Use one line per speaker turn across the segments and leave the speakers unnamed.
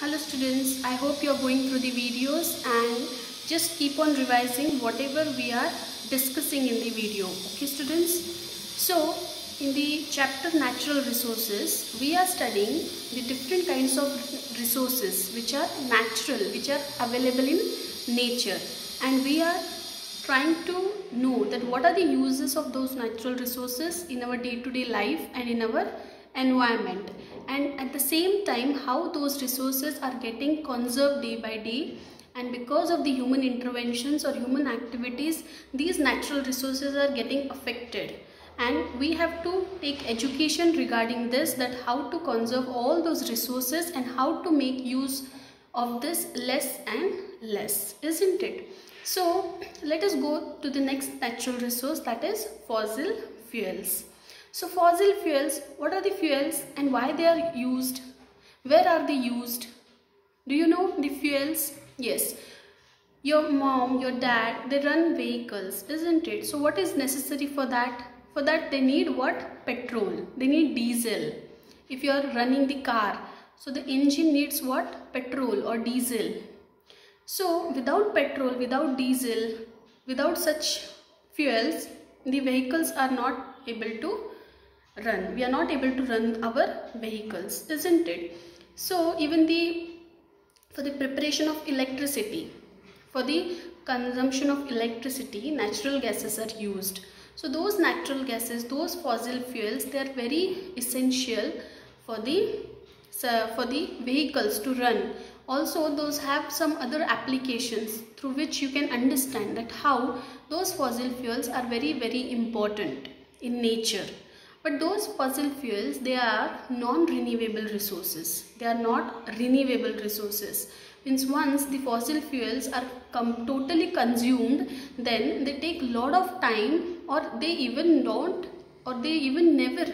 Hello students, I hope you are going through the videos and just keep on revising whatever we are discussing in the video. Okay students, so in the chapter natural resources, we are studying the different kinds of resources which are natural, which are available in nature, and we are trying to know that what are the uses of those natural resources in our day-to-day life and in our environment, and at the same time how those resources are getting conserved day by day, and because of the human interventions or human activities these natural resources are getting affected, and we have to take education regarding this, that how to conserve all those resources and how to make use of this less and less, isn't it? So let us go to the next natural resource, that is fossil fuels. So fossil fuels, what are the fuels and why they are used? Where are they used? Do you know the fuels? Yes. Your mom, your dad, they run vehicles, isn't it? So what is necessary for that? For that they need what? Petrol. They need diesel. If you are running the car, so the engine needs what? Petrol or diesel. So without petrol, without diesel, without such fuels, the vehicles are not able to run. We are not able to run our vehicles, isn't it? So even for the preparation of electricity, for the consumption of electricity, natural gases are used. So those natural gases, those fossil fuels, they are very essential for the vehicles to run. Also those have some other applications through which you can understand that how those fossil fuels are very, very important in nature. But those fossil fuels, they are non-renewable resources. They are not renewable resources. Means once the fossil fuels are totally consumed, then they take a lot of time, or they even don't, or they even never.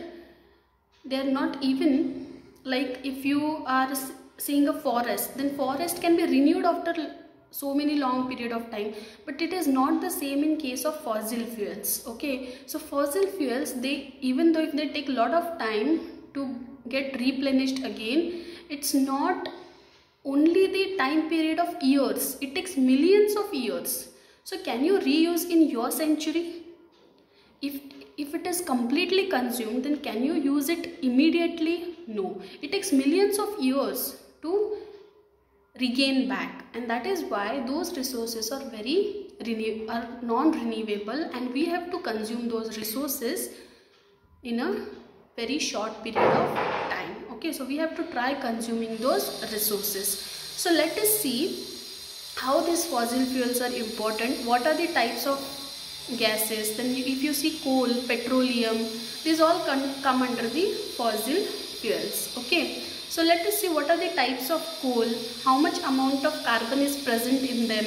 They are not even, like if you are seeing a forest, then forest can be renewed after so many long period of time, but it is not the same in case of fossil fuels. Okay, so fossil fuels, they, even though if they take a lot of time to get replenished again, it's not only the time period of years, it takes millions of years. So can you reuse in your century? If it is completely consumed, then can you use it immediately? No, it takes millions of years to regain back, and that is why those resources are non-renewable, and we have to consume those resources in a very short period of time. Okay, so we have to try consuming those resources. So let us see how these fossil fuels are important. What are the types of gases? Then if you see coal, petroleum, these all come under the fossil fuels. Okay, so let us see what are the types of coal, how much amount of carbon is present in them.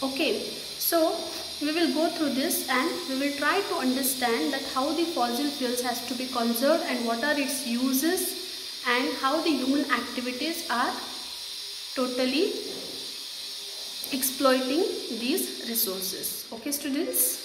Okay, so we will go through this and we will try to understand that how the fossil fuels has to be conserved and what are its uses and how the human activities are totally exploiting these resources. Okay students.